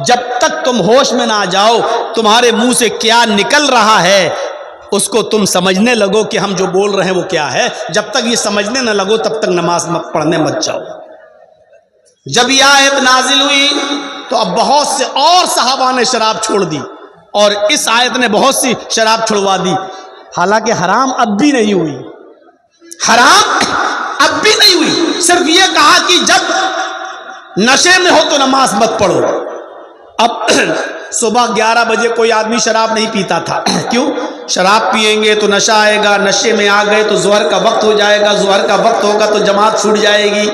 جب تک تم ہوش میں نہ آ جاؤ. تمہارے منہ سے کیا نکل رہا ہے اس کو تم سمجھنے لگو کہ ہم جو بول رہے ہیں وہ کیا ہے. جب تک یہ سمجھنے نہ لگو تب تک نماز مت پڑھنے مت جاؤ. جب یہ آیت نازل ہوئی تو اب بہت سے اور صحابہ نے شراب چھوڑ دی اور اس آیت نے بہت سی شراب چھڑوا دی. حالانکہ حرام اب بھی نہیں ہوئی, حرام اب بھی نہیں ہوئی. صرف یہ کہا کہ جب نشے میں ہو تو نماز مت پڑھو. اب صبح 11 بجے کوئی آدمی شراب نہیں پیتا تھا. کیوں؟ شراب پیئیں گے تو نشہ آئے گا, نشے میں آ گئے تو ظہر کا وقت ہو جائے گا, ظہر کا وقت ہوگا تو جماعت چھوٹ جائے گی.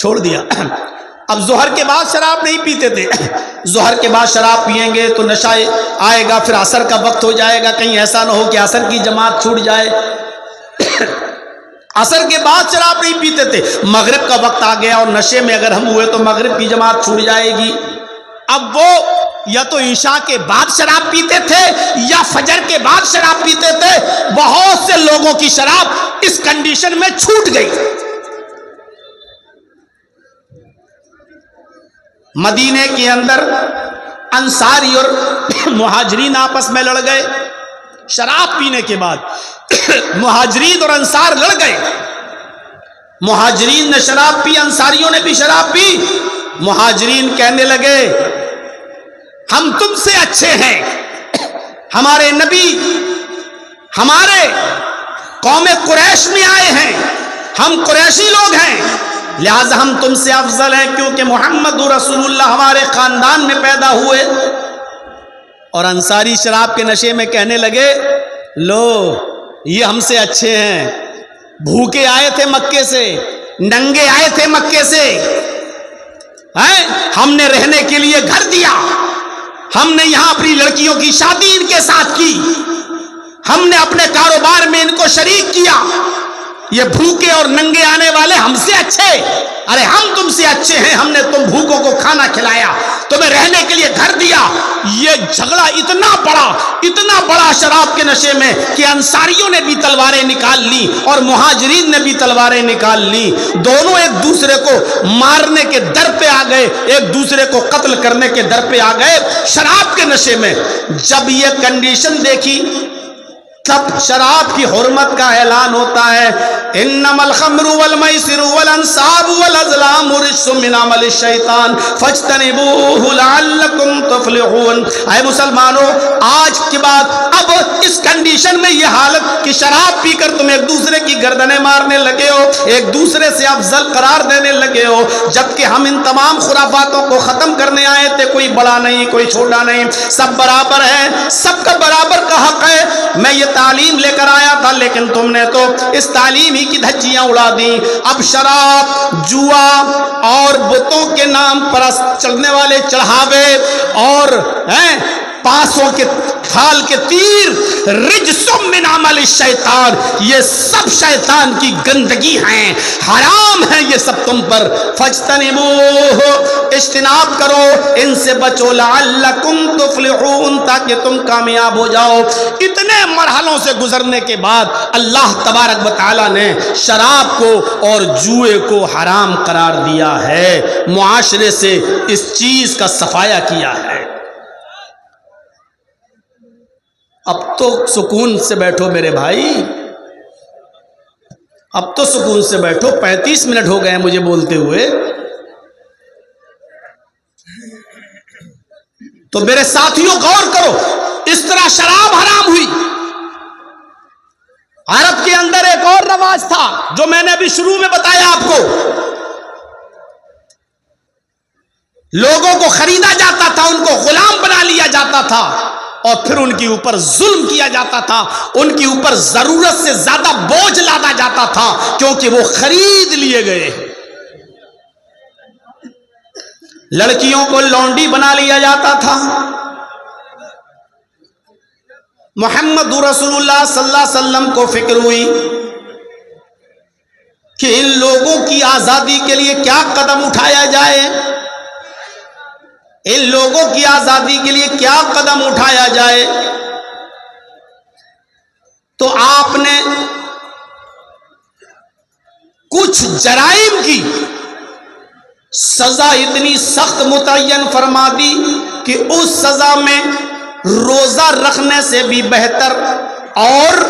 چھوڑ دیا. اب ظہر کے بعد شراب نہیں پیتے تھے, ظہر کے بعد شراب پیئیں گے تو نشہ آئے گا, پھر عصر کا وقت ہو جائے گا, کہیں ایسا نہ ہو کہ عصر کی جماعت چھوٹ جائے. عصر کے بعد شراب نہیں پیتے تھے, مغرب کا وقت آ گیا اور نشے میں اگر ہم ہوئے تو مغرب کی جماعت چھوٹ جائے گی. اب وہ یا تو عشاء کے بعد شراب پیتے تھے یا فجر کے بعد شراب پیتے تھے. بہت سے لوگوں کی شراب اس کنڈیشن میں چھوٹ گئی. مدینے کے اندر انصاری اور مہاجرین آپس میں لڑ گئے. شراب پینے کے بعد مہاجرین اور انصار لڑ گئے. مہاجرین نے شراب پی, انصاریوں نے بھی شراب پی. مہاجرین کہنے لگے ہم تم سے اچھے ہیں, ہمارے نبی ہمارے قوم قریش میں آئے ہیں, ہم قریشی لوگ ہیں, لہذا ہم تم سے افضل ہیں کیونکہ محمد رسول اللہ ہمارے خاندان میں پیدا ہوئے. اور انصاری شراب کے نشے میں کہنے لگے لو یہ ہم سے اچھے ہیں, بھوکے آئے تھے مکے سے, ننگے آئے تھے مکے سے, ہم نے رہنے کے لیے گھر دیا, ہم نے یہاں اپنی لڑکیوں کی شادی ان کے ساتھ کی, ہم نے اپنے کاروبار میں ان کو شریک کیا. یہ بھوکے اور ننگے آنے والے ہم سے اچھے؟ ارے ہم تم سے اچھے ہیں, ہم نے تم بھوکوں کو کھانا کھلایا, تمہیں رہنے کے لیے گھر دیا. یہ جھگڑا اتنا بڑا شراب کے نشے میں کہ انصاریوں نے بھی تلواریں نکال لی اور مہاجرین نے بھی تلواریں نکال لی. دونوں ایک دوسرے کو مارنے کے در پہ آ گئے, ایک دوسرے کو قتل کرنے کے در پہ آ گئے شراب کے نشے میں. جب یہ کنڈیشن دیکھی تب شراب کی حرمت کا اعلان ہوتا ہے, انما الخمر والمیسر والانصاب والازلام رجس من عمل الشیطان فاجتنبوه لعلکم لعلکم تفلحون۔ اے مسلمانوں، آج کے بعد اب اس کنڈیشن میں یہ حالت کہ شراب پی کر تم ایک دوسرے کی گردنیں مارنے لگے ہو، ایک دوسرے سے افضل قرار دینے لگے ہو، جبکہ ہم ان تمام خرافاتوں کو ختم کرنے آئے تھے۔ کوئی بڑا نہیں، کوئی چھوٹا نہیں، سب برابر ہیں، سب کا برابر کا حق ہے۔ میں یہ تعلیم لے کر آیا تھا، لیکن تم نے تو اس تعلیم ہی کی دھجیاں اڑا دیں۔ اب شراب، جوا اور بتوں کے نام پر چلنے والے چڑھاوے اور پاسوں کے تھال کے تیر، رجس من عمل الشیطان، یہ سب شیطان کی گندگی ہیں، حرام ہیں یہ سب تم پر۔ فاجتنبوہ، اجتناب کرو، ان سے بچو، لعلکم تفلحون، تاکہ تم کامیاب ہو جاؤ۔ اتنے مرحلوں سے گزرنے کے بعد اللہ تبارک و تعالیٰ نے شراب کو اور جوئے کو حرام قرار دیا ہے، معاشرے سے اس چیز کا صفایا کیا ہے۔ اب تو سکون سے بیٹھو میرے بھائی، اب تو سکون سے بیٹھو۔ 35 منٹ ہو گئے ہیں مجھے بولتے ہوئے، تو میرے ساتھیوں غور کرو، اس طرح شراب حرام ہوئی۔ عرب کے اندر ایک اور رواج تھا جو میں نے ابھی شروع میں بتایا آپ کو، لوگوں کو خریدا جاتا تھا، ان کو غلام بنا لیا جاتا تھا، اور پھر ان کے اوپر ظلم کیا جاتا تھا، ان کے اوپر ضرورت سے زیادہ بوجھ لادا جاتا تھا، کیونکہ وہ خرید لیے گئے۔ لڑکیوں کو لونڈی بنا لیا جاتا تھا۔ محمد رسول اللہ صلی اللہ علیہ وسلم کو فکر ہوئی کہ ان لوگوں کی آزادی کے لیے کیا قدم اٹھایا جائے، ان لوگوں کی آزادی کے لیے کیا قدم اٹھایا جائے۔ تو آپ نے کچھ جرائم کی سزا اتنی سخت متعین فرما دی کہ اس سزا میں روزہ رکھنے سے بھی بہتر اور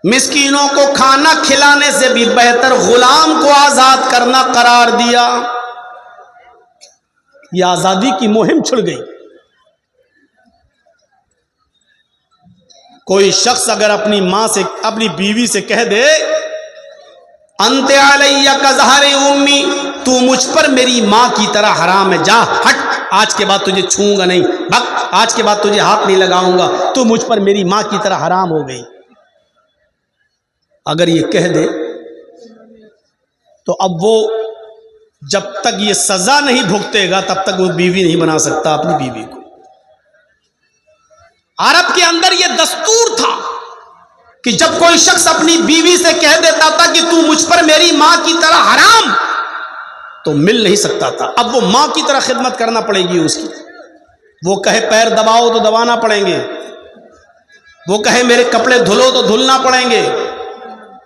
مسکینوں کو کھانا کھلانے سے بھی بہتر غلام کو آزاد کرنا قرار دیا۔ یہ آزادی کی مہم چھڑ گئی۔ کوئی شخص اگر اپنی ماں سے، اپنی بیوی سے کہہ دے انت علی کظہر امی، تو مجھ پر میری ماں کی طرح حرام ہے، جا ہٹ، آج کے بعد تجھے چھوؤں گا نہیں، بھگ، آج کے بعد تجھے ہاتھ نہیں لگاؤں گا، تو مجھ پر میری ماں کی طرح حرام ہو گئی، اگر یہ کہہ دے تو اب وہ جب تک یہ سزا نہیں بھگتے گا تب تک وہ بیوی نہیں بنا سکتا اپنی بیوی کو۔ عرب کے اندر یہ دستور تھا کہ جب کوئی شخص اپنی بیوی سے کہہ دیتا تھا کہ تو مجھ پر میری ماں کی طرح حرام، تو مل نہیں سکتا تھا، اب وہ ماں کی طرح خدمت کرنا پڑے گی اس کی۔ وہ کہے پیر دباؤ تو دبانا پڑیں گے، وہ کہے میرے کپڑے دھلو تو دھلنا پڑیں گے،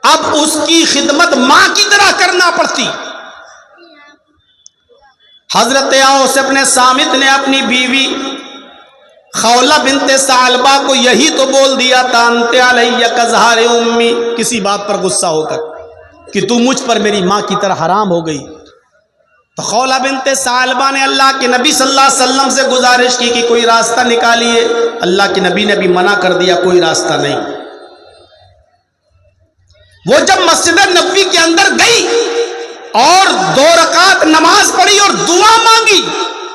اب اس کی خدمت ماں کی طرح کرنا پڑتی۔ حضرت اوس ابن صامت نے اپنی بیوی خولہ بنت ثعلبہ کو یہی تو بول دیا تھا انت علی کظہر امی، کسی بات پر غصہ ہو کر کہ تو مجھ پر میری ماں کی طرح حرام ہو گئی۔ تو خولہ بنت ثعلبہ نے اللہ کے نبی صلی اللہ علیہ وسلم سے گزارش کی کہ کوئی راستہ نکالیے، اللہ کے نبی نے بھی منع کر دیا، کوئی راستہ نہیں۔ وہ جب مسجد نبوی کے اندر گئی اور 2 رکعت نماز پڑھی اور دعا مانگی،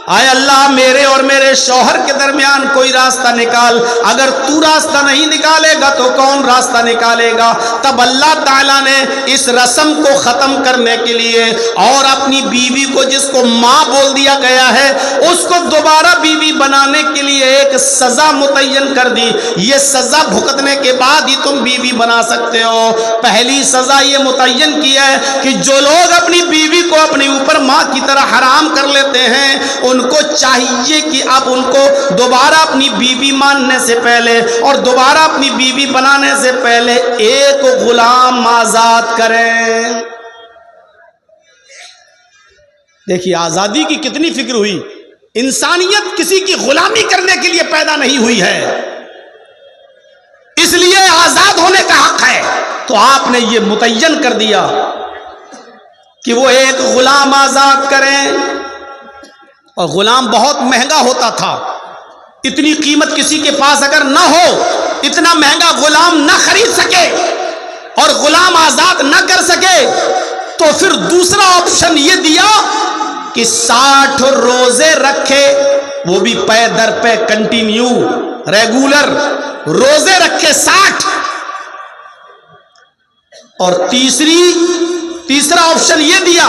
آئے اللہ میرے اور میرے شوہر کے درمیان کوئی راستہ نکال، اگر تو راستہ نہیں نکالے گا تو کون راستہ نکالے گا؟ تب اللہ تعالیٰ نے اس رسم کو ختم کرنے کے لیے اور اپنی بیوی کو جس کو ماں بول دیا گیا ہے اس کو دوبارہ بیوی بنانے کے لیے ایک سزا متعین کر دی۔ یہ سزا بھگتنے کے بعد ہی تم بیوی بنا سکتے ہو۔ پہلی سزا یہ متعین کی ہے کہ جو لوگ اپنی بیوی کو اپنے اوپر ماں کی طرح حرام کر لیتے ہیں ان کو چاہیے کہ اب ان کو دوبارہ اپنی بیوی ماننے سے پہلے اور دوبارہ اپنی بیوی بنانے سے پہلے ایک غلام آزاد کریں۔ دیکھیے آزادی کی کتنی فکر ہوئی، انسانیت کسی کی غلامی کرنے کے لیے پیدا نہیں ہوئی ہے، اس لیے آزاد ہونے کا حق ہے۔ تو آپ نے یہ متعین کر دیا کہ وہ ایک غلام آزاد کریں اور غلام بہت مہنگا ہوتا تھا. اتنی قیمت کسی کے پاس اگر نہ ہو, اتنا مہنگا غلام نہ خرید سکے اور غلام آزاد نہ کر سکے, تو پھر دوسرا آپشن یہ دیا کہ 60 روزے رکھے, وہ بھی پے در پے کنٹینیو ریگولر روزے رکھے 60. اور تیسرا آپشن یہ دیا,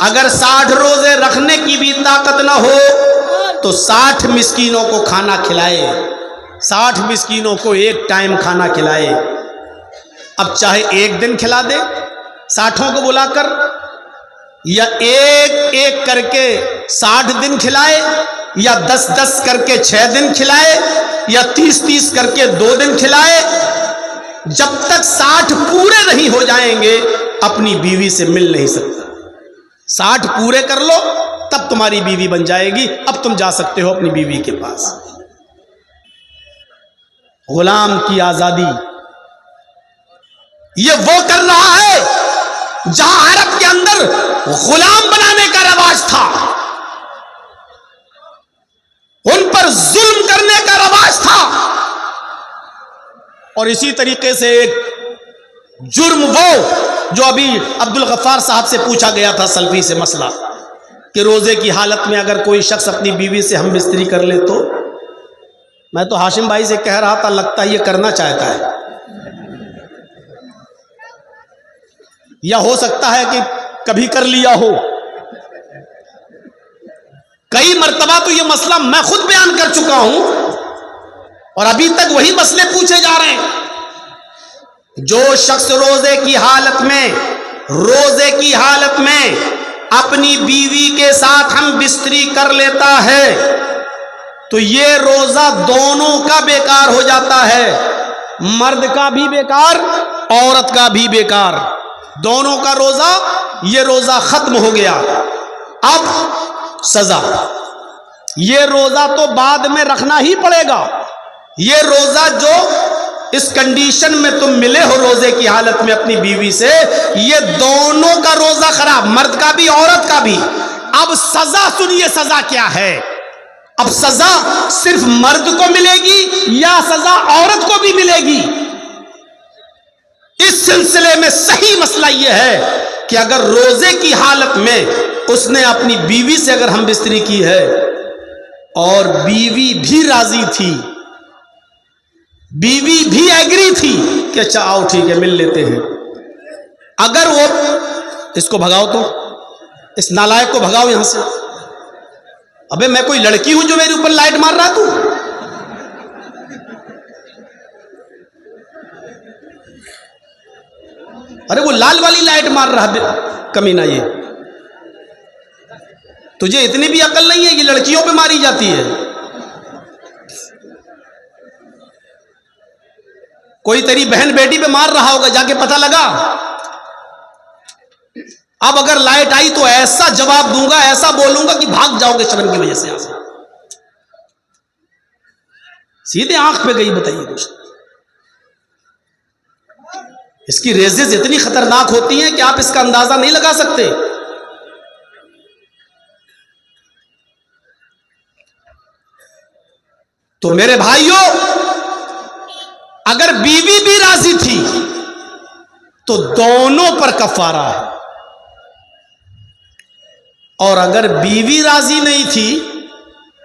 اگر 60 روزے رکھنے کی بھی طاقت نہ ہو تو 60 مسکینوں کو کھانا کھلائے, 60 مسکینوں کو ایک ٹائم کھانا کھلائے. اب چاہے ایک دن کھلا دے 60 کو بلا کر, یا ایک ایک کر کے 60 دن کھلائے, یا 10 کر کے 6 دن کھلائے, یا 30 کر کے 2 دن کھلائے. جب تک 60 پورے نہیں ہو جائیں گے اپنی بیوی سے مل نہیں سکتا. 60 پورے کر لو تب تمہاری بیوی بن جائے گی, اب تم جا سکتے ہو اپنی بیوی کے پاس. غلام کی آزادی یہ وہ کر رہا ہے جہاں عرب کے اندر غلام بنانے کا رواج تھا, ان پر ظلم کرنے کا رواج تھا. اور اسی طریقے سے ایک جرم وہ جو ابھی عبد الغفار صاحب سے پوچھا گیا تھا سلفی سے مسئلہ, کہ روزے کی حالت میں اگر کوئی شخص اپنی بیوی سے ہم بستری کر لے تو, میں تو ہاشم بھائی سے کہہ رہا تھا لگتا ہے یہ کرنا چاہتا ہے, یا ہو سکتا ہے کہ کبھی کر لیا ہو. کئی مرتبہ تو یہ مسئلہ میں خود بیان کر چکا ہوں اور ابھی تک وہی مسئلے پوچھے جا رہے ہیں. جو شخص روزے کی حالت میں اپنی بیوی کے ساتھ ہم بستری کر لیتا ہے تو یہ روزہ دونوں کا بیکار ہو جاتا ہے, مرد کا بھی بیکار, عورت کا بھی بیکار, دونوں کا روزہ, یہ روزہ ختم ہو گیا. اب سزا, یہ روزہ تو بعد میں رکھنا ہی پڑے گا. یہ روزہ جو اس کنڈیشن میں تم ملے ہو روزے کی حالت میں اپنی بیوی سے, یہ دونوں کا روزہ خراب, مرد کا بھی عورت کا بھی. اب سزا سنیے, سزا کیا ہے؟ اب سزا صرف مرد کو ملے گی یا سزا عورت کو بھی ملے گی؟ اس سلسلے میں صحیح مسئلہ یہ ہے کہ اگر روزے کی حالت میں اس نے اپنی بیوی سے اگر ہم بستری کی ہے اور بیوی بھی راضی تھی, بیوی بھی ایگری تھی کہ اچھا آؤ ٹھیک ہے مل لیتے ہیں, اگر وہ اس کو بھگاؤ تو اس نالائق کو بھگاؤ یہاں سے. ابے میں کوئی لڑکی ہوں جو میرے اوپر لائٹ مار رہا تو, ارے وہ لال والی لائٹ مار رہا کمینہ, یہ تجھے اتنی بھی عقل نہیں ہے, یہ لڑکیوں پہ ماری جاتی ہے. کوئی تیری بہن بیٹی پہ مار رہا ہوگا, جا کے پتہ لگا. اب اگر لائٹ آئی تو ایسا جواب دوں گا, ایسا بولوں گا کہ بھاگ جاؤ گے شرم کی وجہ سے یہاں سے. سیدھے آنکھ پہ گئی, بتائیے دوست. اس کی ریزز اتنی خطرناک ہوتی ہیں کہ آپ اس کا اندازہ نہیں لگا سکتے. تو میرے بھائیوں, اگر بیوی بھی راضی تھی تو دونوں پر کفارہ ہے, اور اگر بیوی راضی نہیں تھی,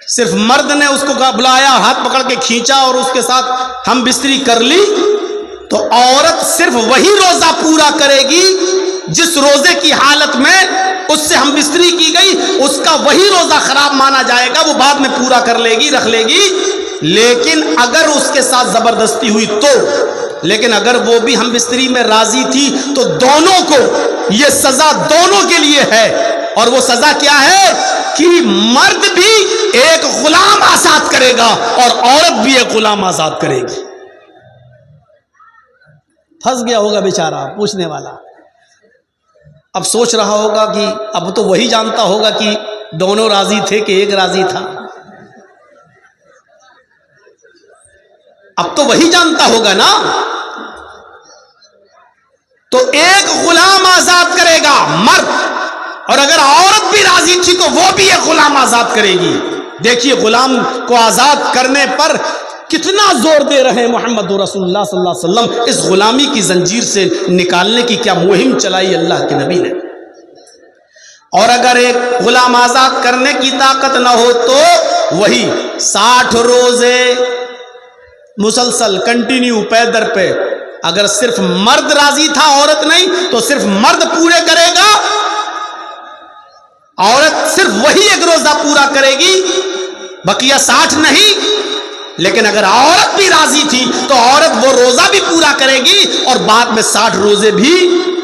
صرف مرد نے اس کو بلایا, ہاتھ پکڑ کے کھینچا اور اس کے ساتھ ہم بستری کر لی, تو عورت صرف وہی روزہ پورا کرے گی جس روزے کی حالت میں اس سے ہم بستری کی گئی, اس کا وہی روزہ خراب مانا جائے گا, وہ بعد میں پورا کر لے گی, رکھ لے گی. لیکن اگر اس کے ساتھ زبردستی ہوئی تو, لیکن اگر وہ بھی ہم بستری میں راضی تھی تو دونوں کو یہ سزا دونوں کے لیے ہے. اور وہ سزا کیا ہے کہ مرد بھی ایک غلام آزاد کرے گا اور عورت بھی ایک غلام آزاد کرے گی. پھنس گیا ہوگا بیچارہ پوچھنے والا, اب سوچ رہا ہوگا کہ اب تو وہی جانتا ہوگا کہ دونوں راضی تھے کہ ایک راضی تھا. اب تو وہی جانتا ہوگا نا. تو ایک غلام آزاد کرے گا مرد, اور اگر عورت بھی راضی تھی تو وہ بھی ایک غلام آزاد کرے گی. دیکھیے غلام کو آزاد کرنے پر کتنا زور دے رہے ہیں محمد رسول اللہ صلی اللہ علیہ وسلم. اس غلامی کی زنجیر سے نکالنے کی کیا مہم چلائی اللہ کے نبی نے. اور اگر ایک غلام آزاد کرنے کی طاقت نہ ہو تو وہی 60 روزے مسلسل کنٹینیو پے در پہ. اگر صرف مرد راضی تھا عورت نہیں تو صرف مرد پورے کرے گا, عورت صرف وہی ایک روزہ پورا کرے گی, بقیہ 60 نہیں. لیکن اگر عورت بھی راضی تھی تو عورت وہ روزہ بھی پورا کرے گی اور بعد میں 60 روزے بھی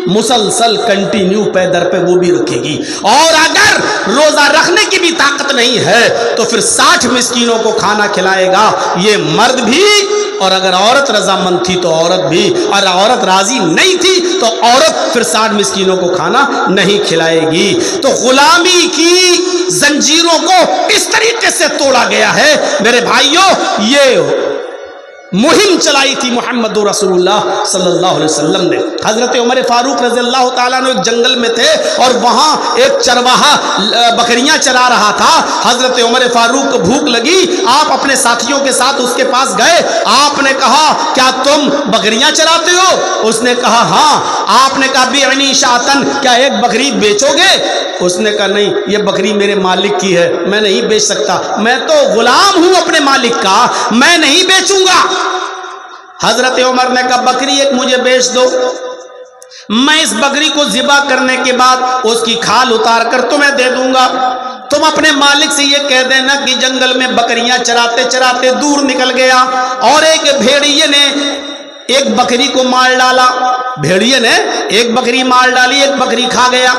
مسلسل کنٹینیو پے در پہ وہ بھی رکھے گی. اور اگر روزہ رکھنے کی بھی طاقت نہیں ہے تو پھر 60 مسکینوں کو کھانا کھلائے گا, یہ مرد بھی. اور اگر عورت رضامند تھی تو عورت بھی, اور عورت راضی نہیں تھی تو عورت پھر 60 مسکینوں کو کھانا نہیں کھلائے گی. تو غلامی کی زنجیروں کو اس طریقے سے توڑا گیا ہے میرے بھائیوں. یہ مہم چلائی تھی محمد رسول اللہ صلی اللہ علیہ وسلم نے. حضرت عمر فاروق رضی اللہ تعالیٰ نے ایک جنگل میں تھے اور وہاں ایک چرواہا بکریاں چرا رہا تھا. حضرت عمر فاروق کو بھوک لگی, آپ اپنے ساتھیوں کے ساتھ اس کے پاس گئے. آپ نے کہا کیا تم بکریاں چراتے ہو؟ اس نے کہا ہاں. آپ نے کہا بیعنی شاتن, کیا ایک بکری بیچو گے؟ اس نے کہا نہیں, یہ بکری میرے مالک کی ہے, میں نہیں بیچ سکتا, میں تو غلام ہوں اپنے مالک کا, میں نہیں بیچوں گا. حضرت عمر نے کہا بکری ایک مجھے بیچ دو, میں اس بکری کو ذبح کرنے کے بعد اس کی کھال اتار کر تمہیں دے دوں گا. تم اپنے مالک سے یہ کہہ دینا کہ جنگل میں بکریاں چراتے چراتے دور نکل گیا اور ایک بھیڑیے نے ایک بکری کو مار ڈالا. بھیڑیے نے ایک بکری مار ڈالی, ایک بکری کھا گیا.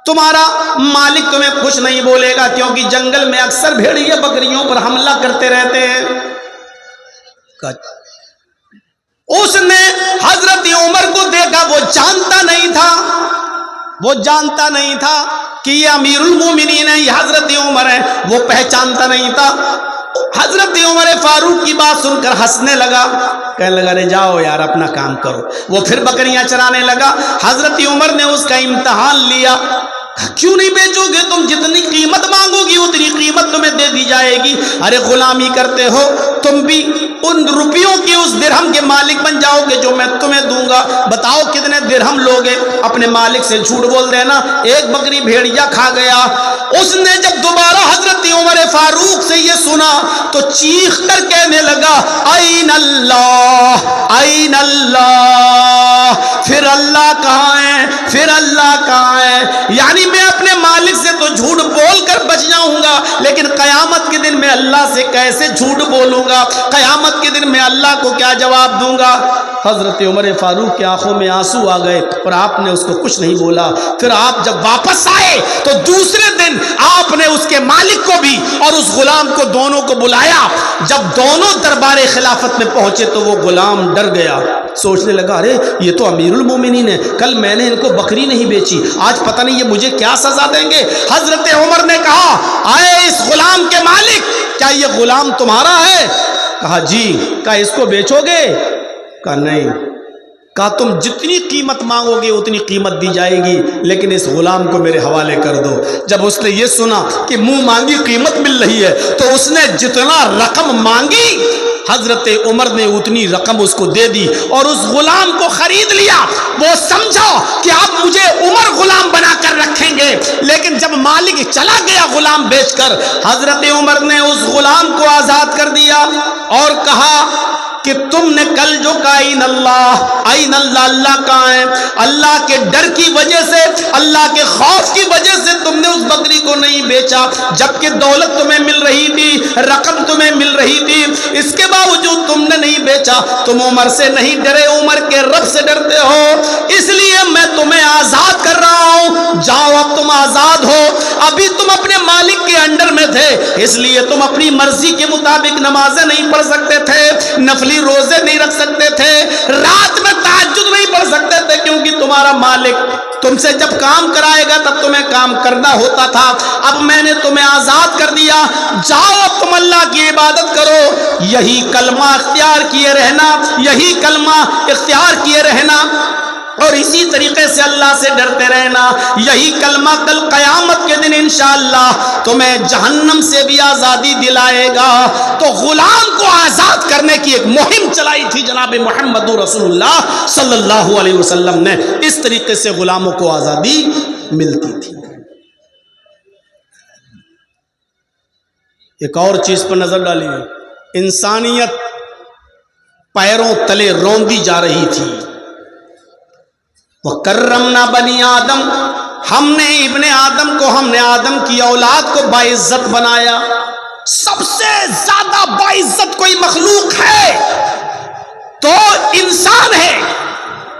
تمہارا مالک تمہیں کچھ نہیں بولے گا کیونکہ جنگل میں اکثر بھیڑیے بکریوں پر حملہ کرتے رہتے ہیں. اس نے حضرت عمر کو دیکھا, وہ جانتا نہیں تھا کہ یہ امیر المومنین ہے, یہ حضرت عمر ہے, وہ پہچانتا نہیں تھا. حضرت عمر فاروق کی بات سن کر ہنسنے لگا, کہنے لگا رے جاؤ یار اپنا کام کرو. وہ پھر بکریاں چرانے لگا. حضرت عمر نے اس کا امتحان لیا, کیوں نہیں بیچو گے تم؟ جتنی قیمت مانگو گی اتنی قیمت تمہیں دے دی جائے گی. ارے غلامی کرتے ہو تم بھی, ان روپیوں کی اس درہم کے مالک بن جاؤ گے جو میں تمہیں دوں گا. بتاؤ کتنے درہم لوگے؟ اپنے مالک سے جھوٹ بول دینا. ایک بکری بھیڑیا کھا گیا. اس نے جب دوبارہ حضرت عمر فاروق سے یہ سنا تو چیخ کر کہنے لگا این اللہ, این اللہ, پھر اللہ کہاں ہے, پھر اللہ کہاں ہے. یعنی میں اپنے مالک سے تو جھوٹ بول کر بچ جاؤں گا, لیکن قیامت کے دن میں اللہ سے کیسے جھوٹ بولوں گا؟ قیامت کے دن میں اللہ کو کیا جواب دوں گا؟ حضرت عمر فاروق کی آنکھوں میں آنسو آ گئے اور آپ نے اس کو کچھ نہیں بولا. پھر آپ جب واپس آئے تو دوسرے دن آپ نے اس کے مالک کو بھی اور اس غلام کو دونوں کو بلایا. جب دونوں دربار خلافت میں پہنچے تو وہ غلام ڈر گیا, سوچنے لگا ارے یہ تو امیر المومنین ہے, کل میں نے ان کو بکری نہیں بیچی, آج پتہ نہیں یہ مجھے کیا سزا دیں گے. حضرت عمر نے کہا آئے اس غلام کے مالک, کیا یہ غلام تمہارا ہے؟ کہا جی. کہا اس کو بیچو گے؟ کہا نہیں. کہا تم جتنی قیمت مانگو گے اتنی قیمت دی جائے گی, لیکن اس غلام کو میرے حوالے کر دو. جب اس نے یہ سنا کہ منہ مانگی قیمت مل رہی ہے تو اس نے جتنا رقم مانگی حضرت عمر نے اتنی رقم اس کو دے دی اور اس غلام کو خرید لیا. وہ سمجھا کہ اب مجھے عمر غلام بنا کر رکھیں گے, لیکن جب مالک چلا گیا غلام بیچ کر, حضرت عمر نے اس غلام کو آزاد کر دیا اور کہا کہ تم نے کل جو کہا این اللہ, این اللہ, اللہ کہاں ہے؟ اللہ کے ڈر کی وجہ سے, اللہ کے خوف کی وجہ سے تم نے اس بکری کو نہیں بیچا, جبکہ دولت تمہیں مل رہی تھی, رقم تمہیں مل رہی تھی, اس کے باوجود تم نے نہیں بیچا. تم عمر سے نہیں ڈرے, عمر کے رب سے ڈرتے ہو, اس لیے میں تمہیں آزاد کر رہا ہوں. جاؤ اب تم آزاد ہو. ابھی تم اپنے مالک کے انڈر میں تھے, اس لیے تم اپنی مرضی کے مطابق نمازیں نہیں پڑھ سکتے تھے, نفلی روزے نہیں رکھ سکتے تھے, رات میں تہجد نہیں پڑھ سکتے تھے, کیونکہ تمہارا مالک تم سے جب کام کرائے گا تب تمہیں کام کرنا ہوتا تھا. اب میں نے تمہیں آزاد کر دیا, جاؤ اب تم اللہ کی عبادت کرو. یہی کلمہ اختیار کیے رہنا, یہی کلمہ اختیار کیے رہنا. اور اسی طریقے سے اللہ سے ڈرتے رہنا. یہی کلمہ کل قیامت کے دن انشاءاللہ تمہیں جہنم سے بھی آزادی دلائے گا. تو غلام کو آزاد کرنے کی ایک مہم چلائی تھی جناب محمد رسول اللہ صلی اللہ علیہ وسلم نے. اس طریقے سے غلاموں کو آزادی ملتی تھی. ایک اور چیز پر نظر ڈالیے. انسانیت پیروں تلے روندی جا رہی تھی. وَكَرَّمْنَا بَنِي آدم، ہم نے ابن آدم کو، ہم نے آدم کی اولاد کو باعزت بنایا. سب سے زیادہ باعزت کوئی مخلوق ہے تو انسان ہے.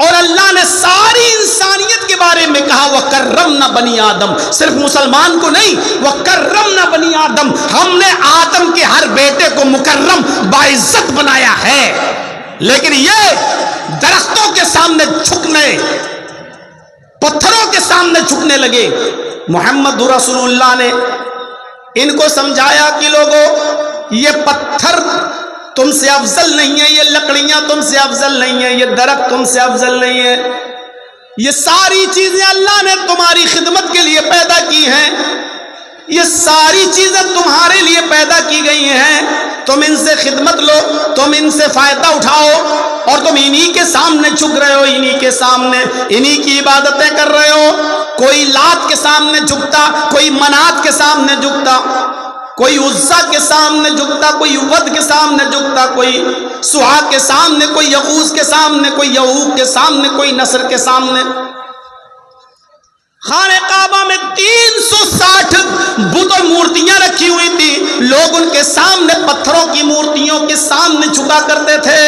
اور اللہ نے ساری انسانیت کے بارے میں کہا وَكَرَّمْنَا بَنِي آدم. صرف مسلمان کو نہیں، وَكَرَّمْنَا بَنِي آدم، ہم نے آدم کے ہر بیٹے کو مکرم باعزت بنایا ہے. لیکن یہ درختوں کے سامنے جھکنے، پتھروں کے سامنے جھکنے لگے. محمد رسول اللہ نے ان کو سمجھایا کہ لوگوں، یہ پتھر تم سے افضل نہیں ہے، یہ لکڑیاں تم سے افضل نہیں ہیں، یہ درخت تم سے افضل نہیں ہے. یہ ساری چیزیں اللہ نے تمہاری خدمت کے لیے پیدا کی ہیں. یہ ساری چیزیں تمہارے لیے پیدا کی گئی ہیں. تم ان سے خدمت لو، تم ان سے فائدہ اٹھاؤ، اور تم انہی کے سامنے جھک رہے ہو، انہی کے سامنے انہی کی عبادتیں کر رہے ہو. کوئی لات کے سامنے جھکتا، کوئی منات کے سامنے جھکتا، کوئی عزا کے سامنے جھکتا، کوئی ود کے سامنے جھکتا، کوئی سہا کے سامنے، کوئی یغوث کے سامنے، کوئی یعوق کے سامنے، کوئی نصر کے سامنے. خانہ کعبہ میں 360 بت اور مورتیاں رکھی ہوئی تھی. لوگ ان کے سامنے پتھروں کی مورتیوں کے سامنے جھکا کرتے تھے.